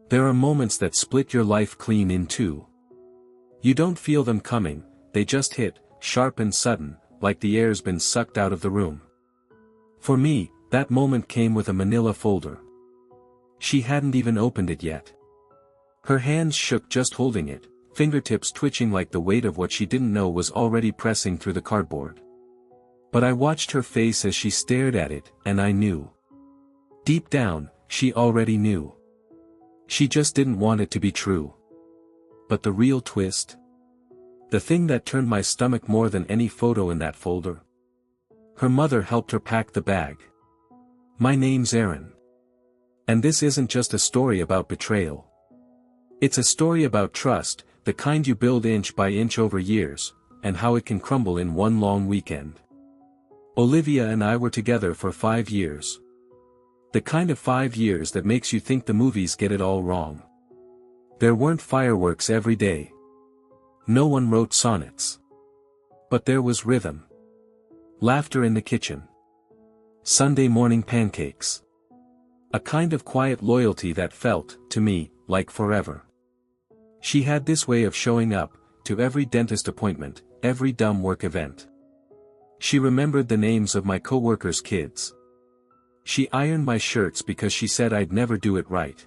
There are moments that split your life clean in two. You don't feel them coming, they just hit, sharp and sudden, like the air's been sucked out of the room. For me, that moment came with a manila folder. She hadn't even opened it yet. Her hands shook just holding it, fingertips twitching like the weight of what she didn't know was already pressing through the cardboard. But I watched her face as she stared at it, and I knew. Deep down, she already knew. She just didn't want it to be true. But the real twist? The thing that turned my stomach more than any photo in that folder? Her mother helped her pack the bag. My name's Aaron. And this isn't just a story about betrayal. It's a story about trust, the kind you build inch by inch over years, and how it can crumble in one long weekend. Olivia and I were together for 5 years. The kind of 5 years that makes you think the movies get it all wrong. There weren't fireworks every day. No one wrote sonnets. But there was rhythm. Laughter in the kitchen. Sunday morning pancakes. A kind of quiet loyalty that felt, to me, like forever. She had this way of showing up, to every dentist appointment, every dumb work event. She remembered the names of my co-workers' kids. She ironed my shirts because she said I'd never do it right.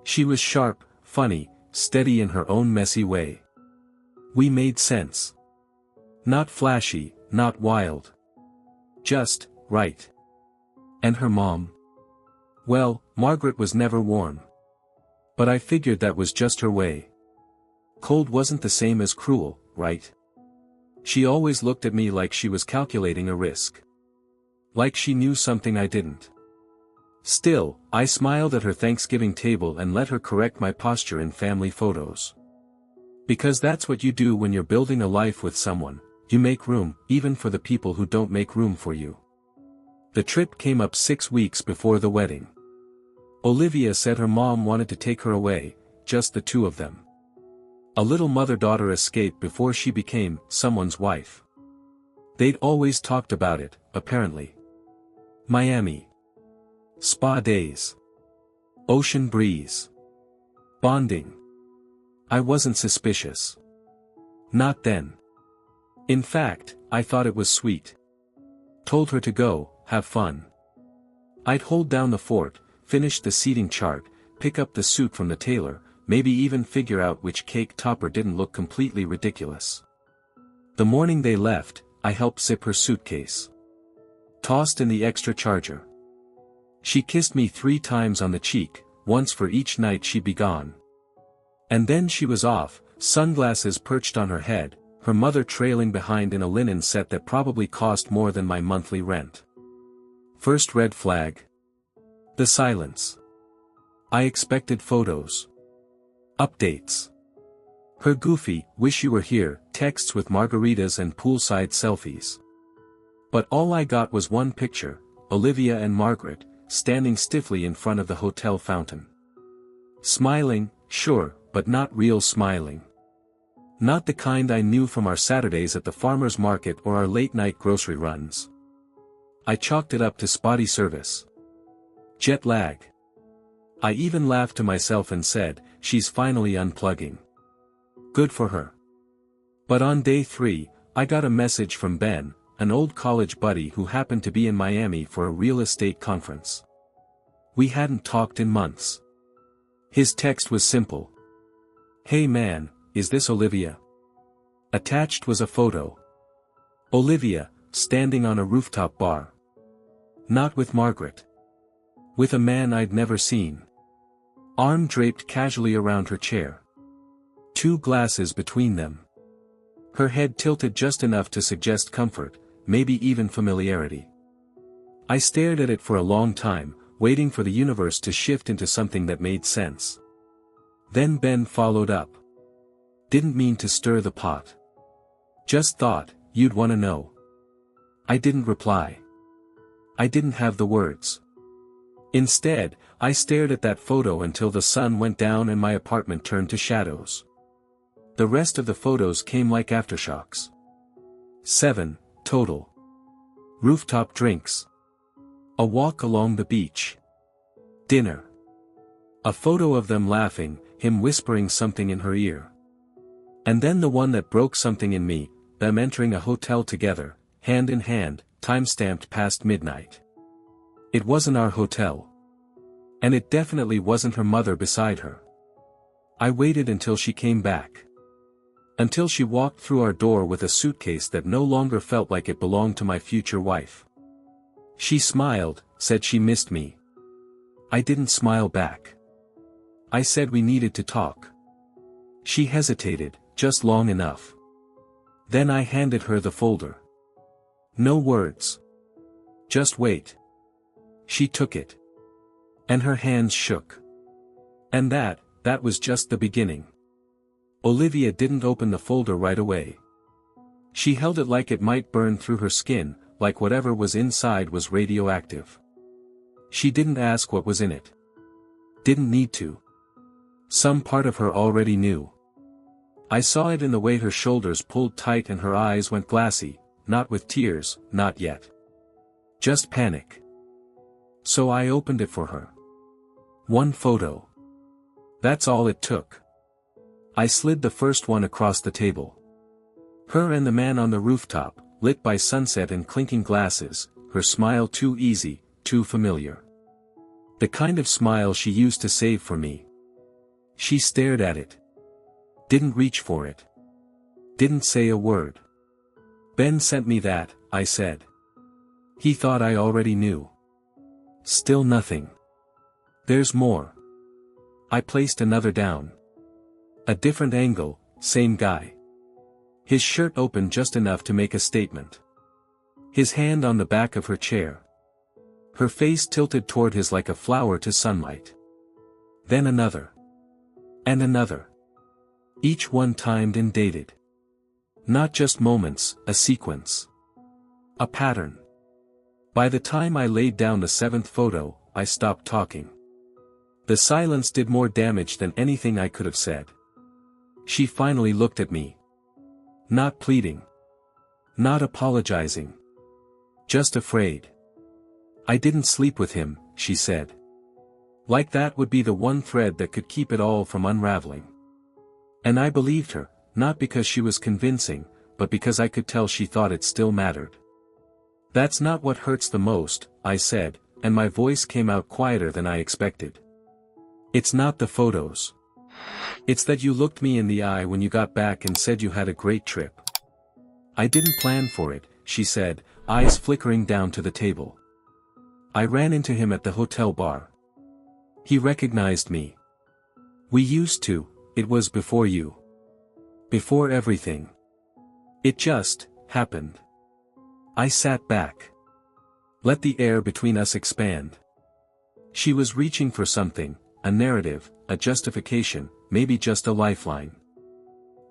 She was sharp, funny, steady in her own messy way. We made sense. Not flashy, not wild. Just, right. And her mom? Well, Margaret was never warm. But I figured that was just her way. Cold wasn't the same as cruel, right? She always looked at me like she was calculating a risk. Like she knew something I didn't. Still, I smiled at her Thanksgiving table and let her correct my posture in family photos. Because that's what you do when you're building a life with someone, you make room, even for the people who don't make room for you. The trip came up 6 weeks before the wedding. Olivia said her mom wanted to take her away, just the two of them. A little mother-daughter escape before she became someone's wife. They'd always talked about it, apparently. Miami. Spa days. Ocean breeze. Bonding. I wasn't suspicious. Not then. In fact, I thought it was sweet. Told her to go, have fun. I'd hold down the fort, finish the seating chart, pick up the suit from the tailor, maybe even figure out which cake topper didn't look completely ridiculous. The morning they left, I helped zip her suitcase. Tossed in the extra charger. She kissed me 3 times on the cheek, once for each night she'd be gone. And then she was off, sunglasses perched on her head, her mother trailing behind in a linen set that probably cost more than my monthly rent. First red flag. The silence. I expected photos. Updates. Her goofy, wish you were here, texts with margaritas and poolside selfies. But all I got was one picture, Olivia and Margaret, standing stiffly in front of the hotel fountain. Smiling, sure, but not real smiling. Not the kind I knew from our Saturdays at the farmer's market or our late-night grocery runs. I chalked it up to spotty service. Jet lag. I even laughed to myself and said, she's finally unplugging. Good for her. But on day 3, I got a message from Ben, an old college buddy who happened to be in Miami for a real estate conference. We hadn't talked in months. His text was simple. Hey man, is this Olivia? Attached was a photo. Olivia, standing on a rooftop bar. Not with Margaret. With a man I'd never seen. Arm draped casually around her chair. 2 glasses between them. Her head tilted just enough to suggest comfort, maybe even familiarity. I stared at it for a long time, waiting for the universe to shift into something that made sense. Then Ben followed up. Didn't mean to stir the pot. Just thought, you'd want to know. I didn't reply. I didn't have the words. Instead, I stared at that photo until the sun went down and my apartment turned to shadows. The rest of the photos came like aftershocks. 7, total. Rooftop drinks. A walk along the beach. Dinner. A photo of them laughing, him whispering something in her ear. And then the one that broke something in me, them entering a hotel together, hand in hand, time-stamped past midnight. It wasn't our hotel. And it definitely wasn't her mother beside her. I waited until she came back. Until she walked through our door with a suitcase that no longer felt like it belonged to my future wife. She smiled, said she missed me. I didn't smile back. I said we needed to talk. She hesitated, just long enough. Then I handed her the folder. No words. Just wait. She took it. And her hands shook. And that was just the beginning. Olivia didn't open the folder right away. She held it like it might burn through her skin, like whatever was inside was radioactive. She didn't ask what was in it. Didn't need to. Some part of her already knew. I saw it in the way her shoulders pulled tight and her eyes went glassy, not with tears, not yet. Just panic. So I opened it for her. One photo. That's all it took. I slid the first one across the table. Her and the man on the rooftop, lit by sunset and clinking glasses, her smile too easy, too familiar. The kind of smile she used to save for me. She stared at it. Didn't reach for it. Didn't say a word. Ben sent me that, I said. He thought I already knew. Still nothing. There's more. I placed another down. A different angle, same guy. His shirt open just enough to make a statement. His hand on the back of her chair. Her face tilted toward his like a flower to sunlight. Then another. And another. Each one timed and dated. Not just moments, a sequence. A pattern. By the time I laid down the seventh photo, I stopped talking. The silence did more damage than anything I could have said. She finally looked at me. Not pleading. Not apologizing. Just afraid. I didn't sleep with him, she said. Like that would be the one thread that could keep it all from unraveling. And I believed her, not because she was convincing, but because I could tell she thought it still mattered. That's not what hurts the most, I said, and my voice came out quieter than I expected. It's not the photos. It's that you looked me in the eye when you got back and said you had a great trip. I didn't plan for it, she said, eyes flickering down to the table. I ran into him at the hotel bar. He recognized me. We used to, it was before you. Before everything. It just happened. I sat back. Let the air between us expand. She was reaching for something, a narrative, a justification, maybe just a lifeline.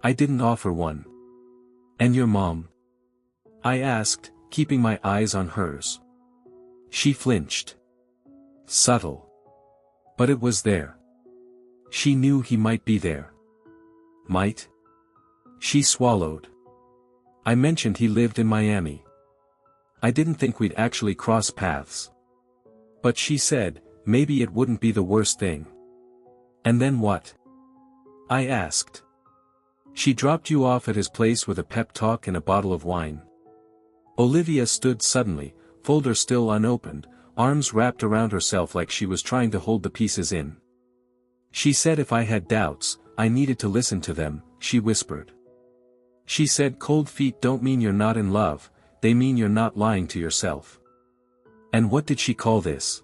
I didn't offer one. And your mom? I asked, keeping my eyes on hers. She flinched. Subtle. But it was there. She knew he might be there. Might? She swallowed. I mentioned he lived in Miami. I didn't think we'd actually cross paths. But she said, maybe it wouldn't be the worst thing. And then what? I asked. She dropped you off at his place with a pep talk and a bottle of wine. Olivia stood suddenly, folder still unopened, arms wrapped around herself like she was trying to hold the pieces in. She said if I had doubts, I needed to listen to them, she whispered. She said cold feet don't mean you're not in love, they mean you're not lying to yourself. And what did she call this?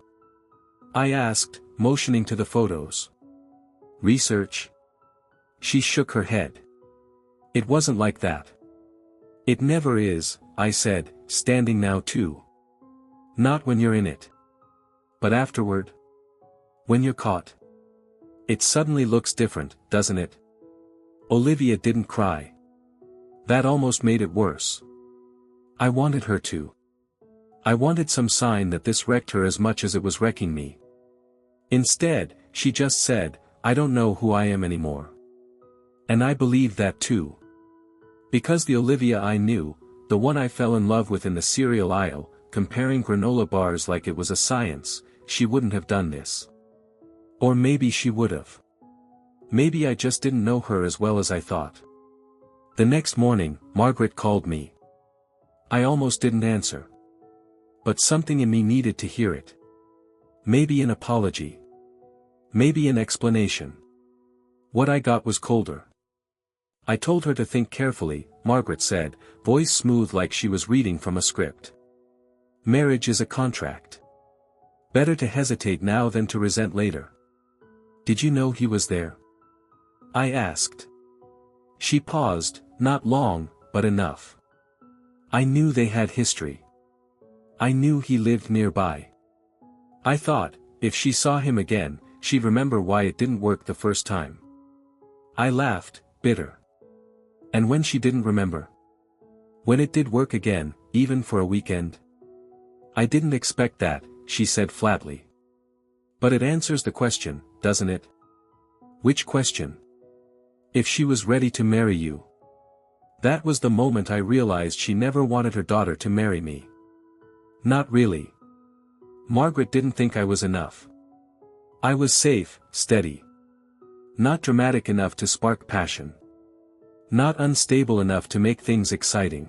I asked, motioning to the photos. Research? She shook her head. It wasn't like that. It never is, I said, standing now too. Not when you're in it. But afterward? When you're caught? It suddenly looks different, doesn't it? Olivia didn't cry. That almost made it worse. I wanted her to. I wanted some sign that this wrecked her as much as it was wrecking me. Instead, she just said, I don't know who I am anymore. And I believed that too. Because the Olivia I knew, the one I fell in love with in the cereal aisle, comparing granola bars like it was a science, she wouldn't have done this. Or maybe she would've. Maybe I just didn't know her as well as I thought. The next morning, Margaret called me. I almost didn't answer. But something in me needed to hear it. Maybe an apology. Maybe an explanation. What I got was colder. I told her to think carefully, Margaret said, voice smooth like she was reading from a script. Marriage is a contract. Better to hesitate now than to resent later. Did you know he was there? I asked. She paused, not long, but enough. I knew they had history. I knew he lived nearby. I thought, if she saw him again, she'd remember why it didn't work the first time. I laughed, bitter. And when she didn't remember? When it did work again, even for a weekend? I didn't expect that, she said flatly. But it answers the question, doesn't it? Which question? If she was ready to marry you. That was the moment I realized she never wanted her daughter to marry me. Not really. Margaret didn't think I was enough. I was safe, steady. Not dramatic enough to spark passion. Not unstable enough to make things exciting.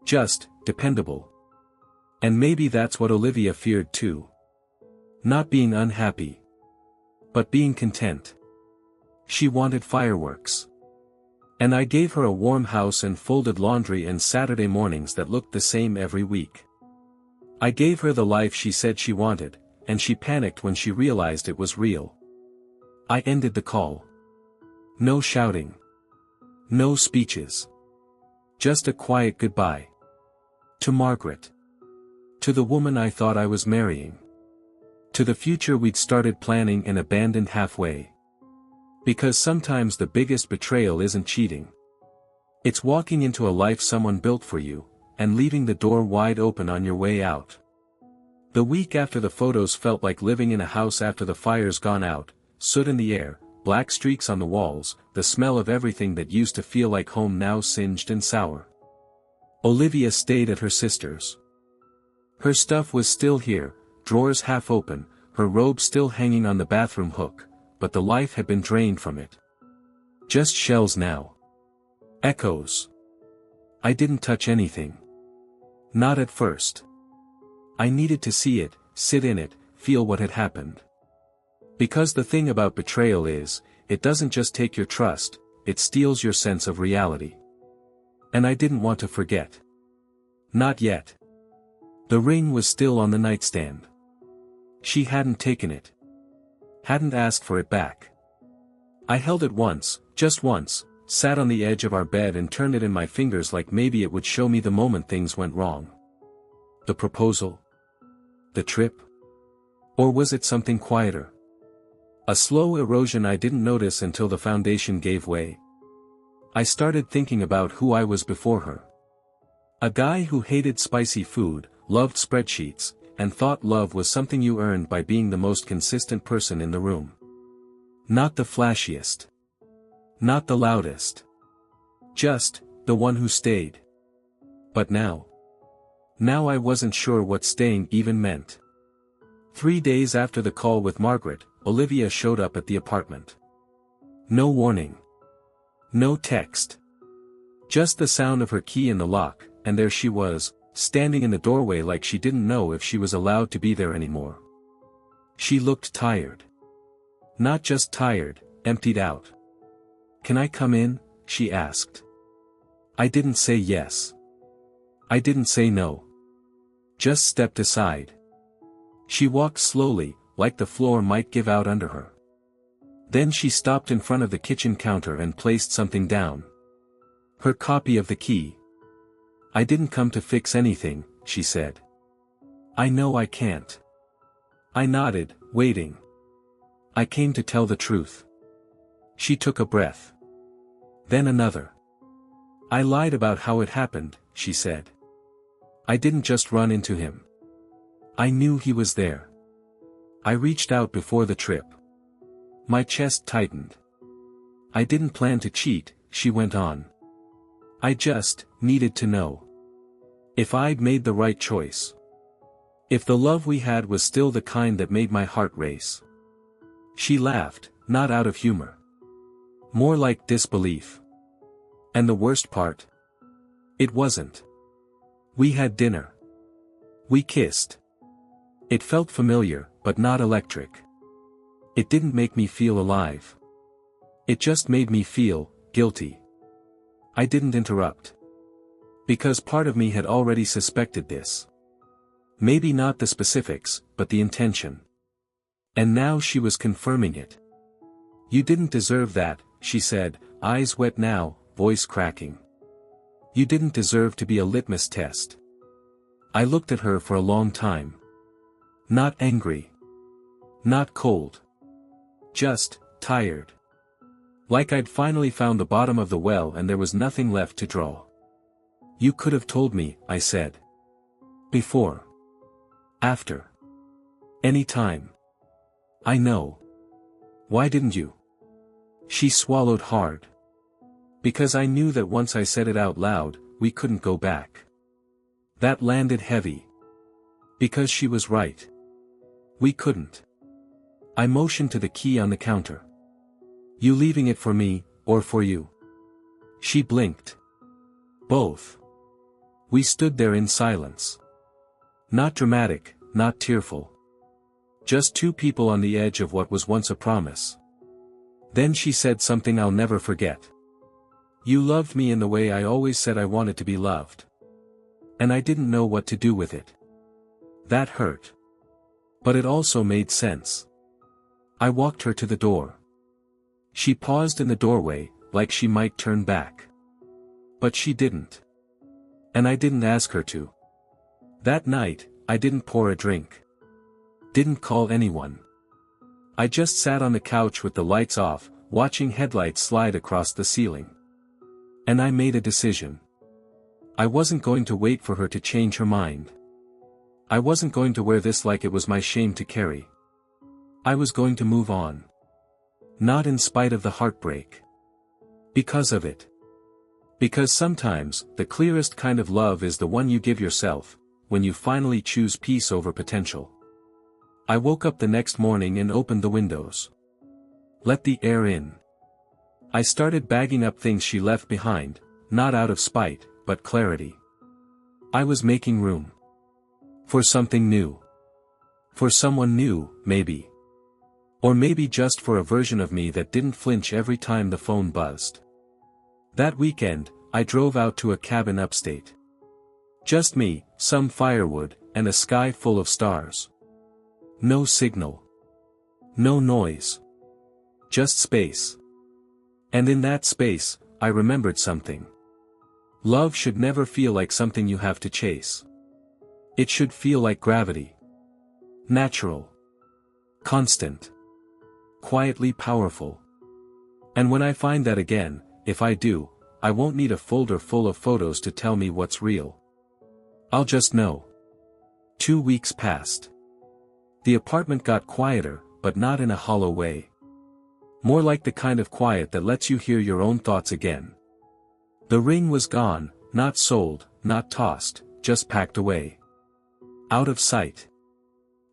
Just, dependable. And maybe that's what Olivia feared too. Not being unhappy. But being content. She wanted fireworks. And I gave her a warm house and folded laundry and Saturday mornings that looked the same every week. I gave her the life she said she wanted, and she panicked when she realized it was real. I ended the call. No shouting. No speeches. Just a quiet goodbye. To Margaret. To the woman I thought I was marrying. To the future we'd started planning and abandoned halfway. Because sometimes the biggest betrayal isn't cheating. It's walking into a life someone built for you, and leaving the door wide open on your way out. The week after the photos felt like living in a house after the fire's gone out, soot in the air, black streaks on the walls, the smell of everything that used to feel like home now singed and sour. Olivia stayed at her sister's. Her stuff was still here, drawers half open, her robe still hanging on the bathroom hook, but the life had been drained from it. Just shells now. Echoes. I didn't touch anything. Not at first. I needed to see it, sit in it, feel what had happened. Because the thing about betrayal is, it doesn't just take your trust, it steals your sense of reality. And I didn't want to forget. Not yet. The ring was still on the nightstand. She hadn't taken it. Hadn't asked for it back. I held it once, just once, sat on the edge of our bed and turned it in my fingers like maybe it would show me the moment things went wrong. The proposal? The trip? Or was it something quieter? A slow erosion I didn't notice until the foundation gave way. I started thinking about who I was before her. A guy who hated spicy food, loved spreadsheets, and thought love was something you earned by being the most consistent person in the room. Not the flashiest. Not the loudest. Just, the one who stayed. But now. Now I wasn't sure what staying even meant. 3 days after the call with Margaret, Olivia showed up at the apartment. No warning. No text. Just the sound of her key in the lock, and there she was, standing in the doorway like she didn't know if she was allowed to be there anymore. She looked tired. Not just tired, emptied out. "Can I come in?" she asked. I didn't say yes. I didn't say no. Just stepped aside. She walked slowly, like the floor might give out under her. Then she stopped in front of the kitchen counter and placed something down. Her copy of the key. "I didn't come to fix anything," she said. "I know I can't." I nodded, waiting. "I came to tell the truth." She took a breath. Then another. "I lied about how it happened," she said. "I didn't just run into him. I knew he was there. I reached out before the trip." My chest tightened. "I didn't plan to cheat," she went on. "I just needed to know. If I'd made the right choice. If the love we had was still the kind that made my heart race." She laughed, not out of humor. More like disbelief. And the worst part? It wasn't. We had dinner. We kissed. It felt familiar, but not electric. It didn't make me feel alive. It just made me feel guilty. I didn't interrupt. Because part of me had already suspected this. Maybe not the specifics, but the intention. And now she was confirming it. You didn't deserve that, she said, eyes wet now, voice cracking. You didn't deserve to be a litmus test. I looked at her for a long time. Not angry. Not cold. Just tired. Like I'd finally found the bottom of the well and there was nothing left to draw. You could have told me, I said. Before. After. Any time. I know. Why didn't you? She swallowed hard. Because I knew that once I said it out loud, we couldn't go back. That landed heavy. Because she was right. We couldn't. I motioned to the key on the counter. You leaving it for me, or for you? She blinked. Both. We stood there in silence. Not dramatic, not tearful. Just two people on the edge of what was once a promise. Then she said something I'll never forget. You loved me in the way I always said I wanted to be loved. And I didn't know what to do with it. That hurt. But it also made sense. I walked her to the door. She paused in the doorway, like she might turn back. But she didn't. And I didn't ask her to. That night, I didn't pour a drink. Didn't call anyone. I just sat on the couch with the lights off, watching headlights slide across the ceiling. And I made a decision. I wasn't going to wait for her to change her mind. I wasn't going to wear this like it was my shame to carry. I was going to move on. Not in spite of the heartbreak. Because of it. Because sometimes, the clearest kind of love is the one you give yourself, when you finally choose peace over potential. I woke up the next morning and opened the windows. Let the air in. I started bagging up things she left behind, not out of spite, but clarity. I was making room. For something new. For someone new, maybe. Or maybe just for a version of me that didn't flinch every time the phone buzzed. That weekend, I drove out to a cabin upstate. Just me, some firewood, and a sky full of stars. No signal. No noise. Just space. And in that space, I remembered something. Love should never feel like something you have to chase. It should feel like gravity. Natural. Constant. Quietly powerful. And when I find that again, if I do, I won't need a folder full of photos to tell me what's real. I'll just know. 2 weeks passed. The apartment got quieter, but not in a hollow way. More like the kind of quiet that lets you hear your own thoughts again. The ring was gone, not sold, not tossed, just packed away. Out of sight.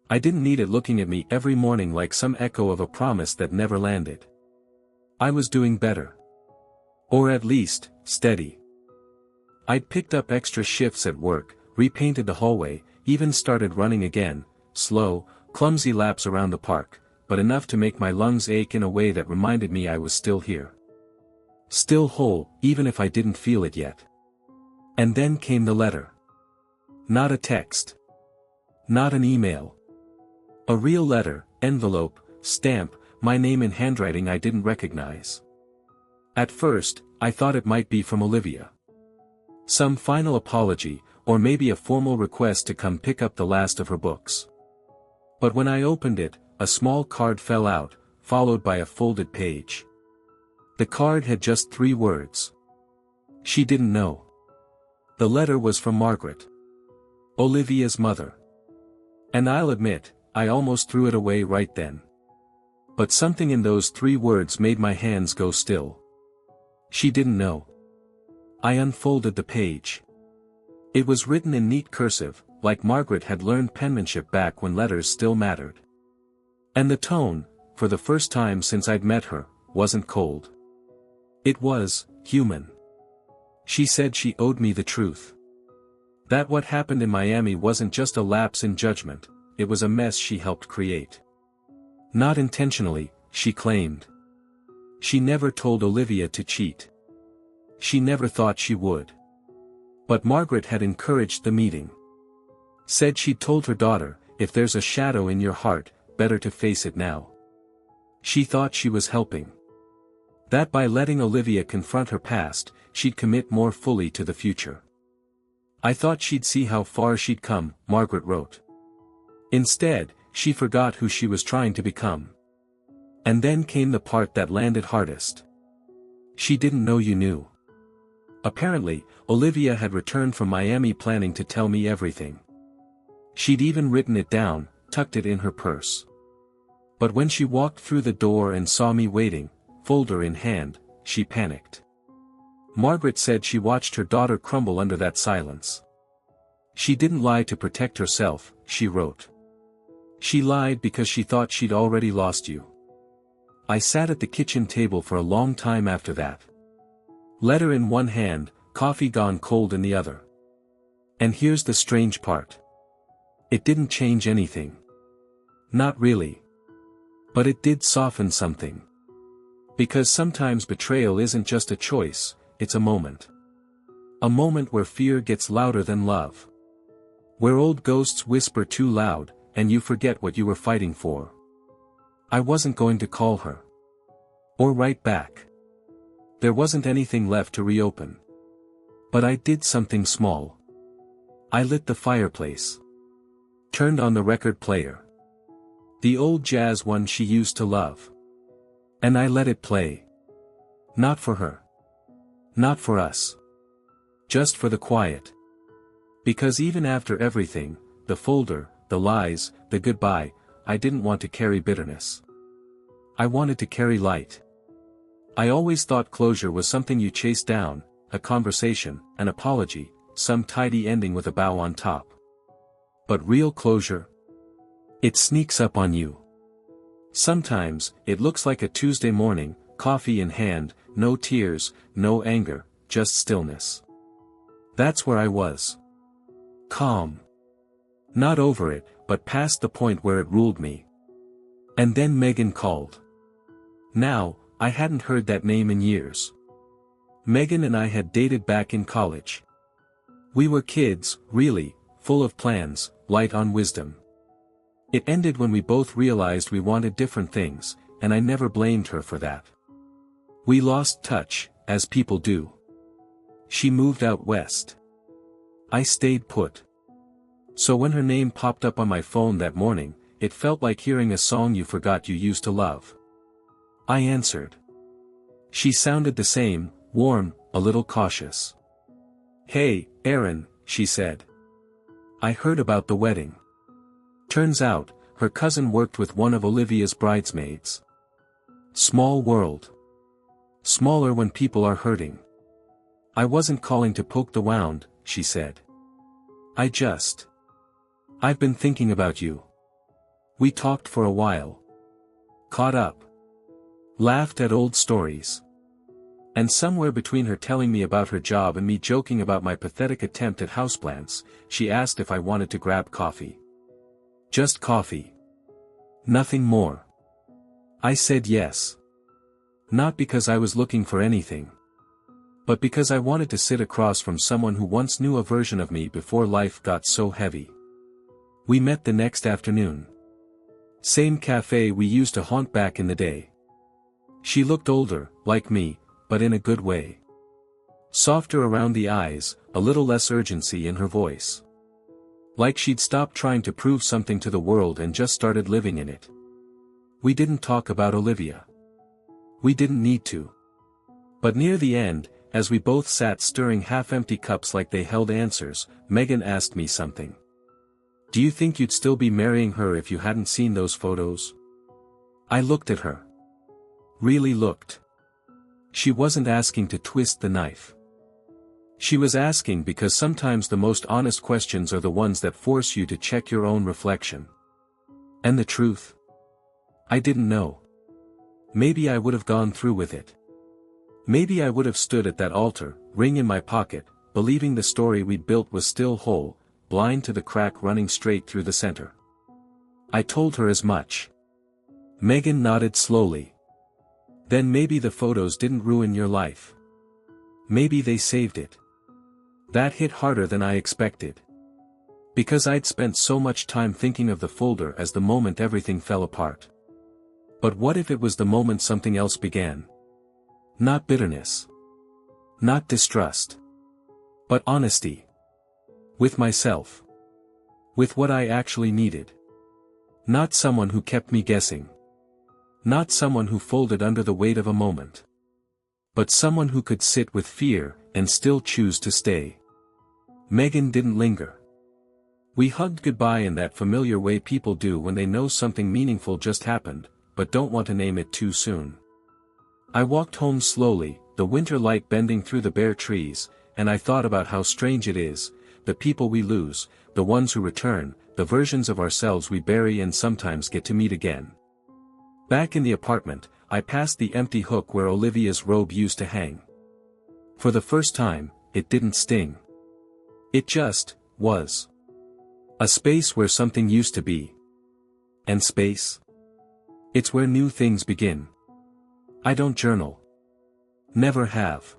I didn't need it looking at me every morning like some echo of a promise that never landed. I was doing better. Or at least, steady. I'd picked up extra shifts at work, repainted the hallway, even started running again, slow, clumsy laps around the park, but enough to make my lungs ache in a way that reminded me I was still here. Still whole, even if I didn't feel it yet. And then came the letter. Not a text. Not an email. A real letter, envelope, stamp, my name in handwriting I didn't recognize. At first, I thought it might be from Olivia. Some final apology, or maybe a formal request to come pick up the last of her books. But when I opened it, a small card fell out, followed by a folded page. The card had just 3 words. She didn't know. The letter was from Margaret. Olivia's mother. And I'll admit, I almost threw it away right then. But something in those 3 words made my hands go still. She didn't know. I unfolded the page. It was written in neat cursive, like Margaret had learned penmanship back when letters still mattered. And the tone, for the first time since I'd met her, wasn't cold. It was human. She said she owed me the truth. That what happened in Miami wasn't just a lapse in judgment, it was a mess she helped create. Not intentionally, she claimed. She never told Olivia to cheat. She never thought she would. But Margaret had encouraged the meeting. Said she'd told her daughter, if there's a shadow in your heart, better to face it now. She thought she was helping. That by letting Olivia confront her past, she'd commit more fully to the future. I thought she'd see how far she'd come, Margaret wrote. Instead, she forgot who she was trying to become. And then came the part that landed hardest. She didn't know you knew. Apparently, Olivia had returned from Miami planning to tell me everything. She'd even written it down, tucked it in her purse. But when she walked through the door and saw me waiting, folder in hand, she panicked. Margaret said she watched her daughter crumble under that silence. She didn't lie to protect herself, she wrote. She lied because she thought she'd already lost you. I sat at the kitchen table for a long time after that. Letter in one hand, coffee gone cold in the other. And here's the strange part. It didn't change anything. Not really. But it did soften something. Because sometimes betrayal isn't just a choice, it's a moment. A moment where fear gets louder than love. Where old ghosts whisper too loud, and you forget what you were fighting for. I wasn't going to call her. Or write back. There wasn't anything left to reopen. But I did something small. I lit the fireplace. Turned on the record player. The old jazz one she used to love. And I let it play. Not for her. Not for us. Just for the quiet. Because even after everything, the folder, the lies, the goodbye, I didn't want to carry bitterness. I wanted to carry light. I always thought closure was something you chase down, a conversation, an apology, some tidy ending with a bow on top. But real closure? It sneaks up on you. Sometimes, it looks like a Tuesday morning, coffee in hand, no tears, no anger, just stillness. That's where I was. Calm. Not over it, but past the point where it ruled me. And then Megan called. Now, I hadn't heard that name in years. Megan and I had dated back in college. We were kids, really, full of plans, light on wisdom. It ended when we both realized we wanted different things, and I never blamed her for that. We lost touch, as people do. She moved out west. I stayed put. So when her name popped up on my phone that morning, it felt like hearing a song you forgot you used to love. I answered. She sounded the same, warm, a little cautious. "Hey, Aaron," she said. "I heard about the wedding." Turns out, her cousin worked with one of Olivia's bridesmaids. Small world. Smaller when people are hurting. "I wasn't calling to poke the wound," she said. I've been thinking about you." We talked for a while. Caught up. Laughed at old stories. And somewhere between her telling me about her job and me joking about my pathetic attempt at houseplants, she asked if I wanted to grab coffee. Just coffee. Nothing more. I said yes. Not because I was looking for anything. But because I wanted to sit across from someone who once knew a version of me before life got so heavy. We met the next afternoon. Same cafe we used to haunt back in the day. She looked older, like me, but in a good way. Softer around the eyes, a little less urgency in her voice. Like she'd stopped trying to prove something to the world and just started living in it. We didn't talk about Olivia. We didn't need to. But near the end, as we both sat stirring half-empty cups like they held answers, Megan asked me something. "Do you think you'd still be marrying her if you hadn't seen those photos?" I looked at her. Really looked. She wasn't asking to twist the knife. She was asking because sometimes the most honest questions are the ones that force you to check your own reflection. And the truth? I didn't know. Maybe I would have gone through with it. Maybe I would have stood at that altar, ring in my pocket, believing the story we'd built was still whole, blind to the crack running straight through the center. I told her as much. Megan nodded slowly. Then maybe the photos didn't ruin your life. Maybe they saved it. That hit harder than I expected. Because I'd spent so much time thinking of the folder as the moment everything fell apart. But what if it was the moment something else began? Not bitterness. Not distrust. But honesty. With myself. With what I actually needed. Not someone who kept me guessing. Not someone who folded under the weight of a moment. But someone who could sit with fear, and still choose to stay. Megan didn't linger. We hugged goodbye in that familiar way people do when they know something meaningful just happened, but don't want to name it too soon. I walked home slowly, the winter light bending through the bare trees, and I thought about how strange it is, the people we lose, the ones who return, the versions of ourselves we bury and sometimes get to meet again. Back in the apartment, I passed the empty hook where Olivia's robe used to hang. For the first time, it didn't sting. It just was. A space where something used to be. And space? It's where new things begin. I don't journal. Never have.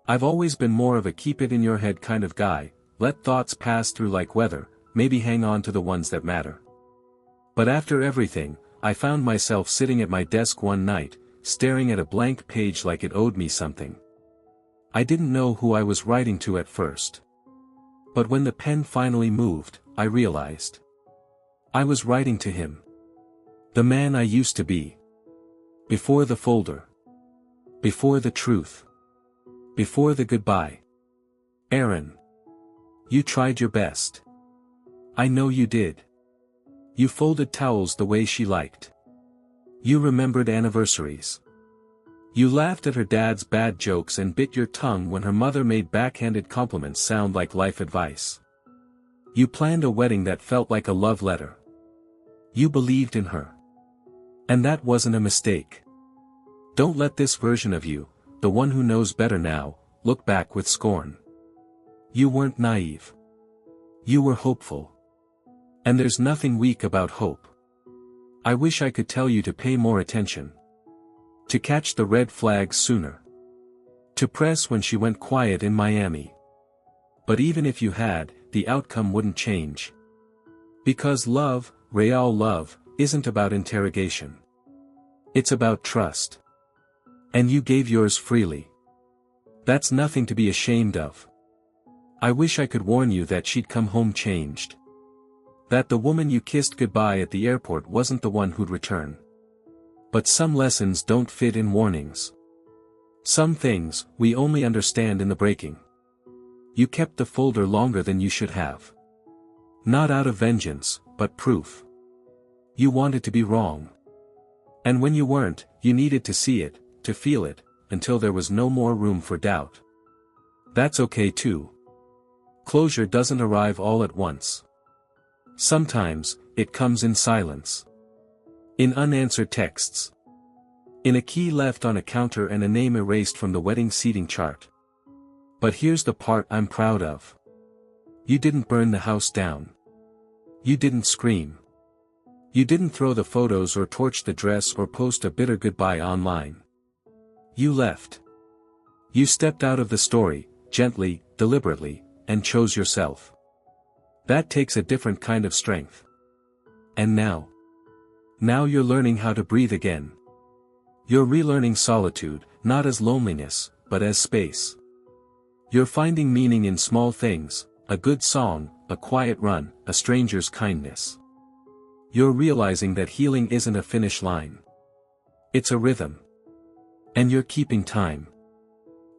I've always been more of a keep it in your head kind of guy, let thoughts pass through like weather, maybe hang on to the ones that matter. But after everything, I found myself sitting at my desk one night, staring at a blank page like it owed me something. I didn't know who I was writing to at first. But when the pen finally moved, I realized. I was writing to him. The man I used to be. Before the folder. Before the truth. Before the goodbye. Aaron. You tried your best. I know you did. You folded towels the way she liked. You remembered anniversaries. You laughed at her dad's bad jokes and bit your tongue when her mother made backhanded compliments sound like life advice. You planned a wedding that felt like a love letter. You believed in her. And that wasn't a mistake. Don't let this version of you, the one who knows better now, look back with scorn. You weren't naive. You were hopeful. And there's nothing weak about hope. I wish I could tell you to pay more attention. To catch the red flags sooner. To press when she went quiet in Miami. But even if you had, the outcome wouldn't change. Because love, real love, isn't about interrogation. It's about trust. And you gave yours freely. That's nothing to be ashamed of. I wish I could warn you that she'd come home changed. That the woman you kissed goodbye at the airport wasn't the one who'd return. But some lessons don't fit in warnings. Some things, we only understand in the breaking. You kept the folder longer than you should have. Not out of vengeance, but proof. You wanted to be wrong. And when you weren't, you needed to see it, to feel it, until there was no more room for doubt. That's okay too. Closure doesn't arrive all at once. Sometimes, it comes in silence. In unanswered texts. In a key left on a counter and a name erased from the wedding seating chart. But here's the part I'm proud of. You didn't burn the house down. You didn't scream. You didn't throw the photos or torch the dress or post a bitter goodbye online. You left. You stepped out of the story, gently, deliberately, and chose yourself. That takes a different kind of strength. And now? Now you're learning how to breathe again. You're relearning solitude, not as loneliness, but as space. You're finding meaning in small things, a good song, a quiet run, a stranger's kindness. You're realizing that healing isn't a finish line. It's a rhythm. And you're keeping time.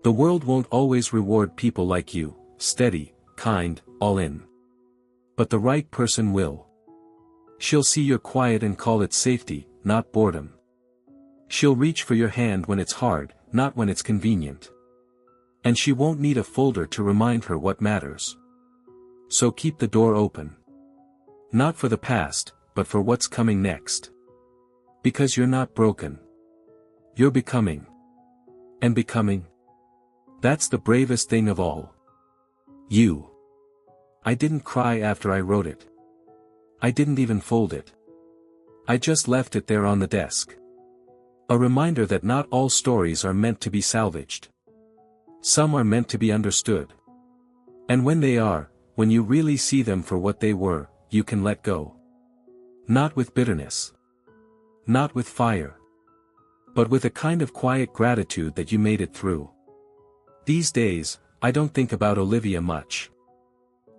The world won't always reward people like you, steady, kind, all in. But the right person will. She'll see you're quiet and call it safety, not boredom. She'll reach for your hand when it's hard, not when it's convenient. And she won't need a folder to remind her what matters. So keep the door open. Not for the past, but for what's coming next. Because you're not broken. You're becoming. And becoming? That's the bravest thing of all. You. I didn't cry after I wrote it. I didn't even fold it. I just left it there on the desk. A reminder that not all stories are meant to be salvaged. Some are meant to be understood. And when they are, when you really see them for what they were, you can let go. Not with bitterness. Not with fire. But with a kind of quiet gratitude that you made it through. These days, I don't think about Olivia much.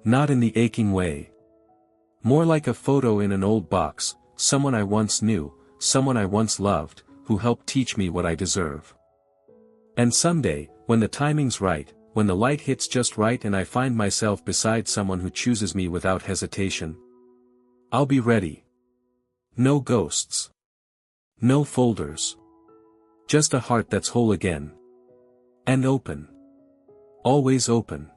Not in the aching way. More like a photo in an old box, someone I once knew, someone I once loved, who helped teach me what I deserve. And someday, when the timing's right, when the light hits just right and I find myself beside someone who chooses me without hesitation, I'll be ready. No ghosts. No folders. Just a heart that's whole again. And open. Always open.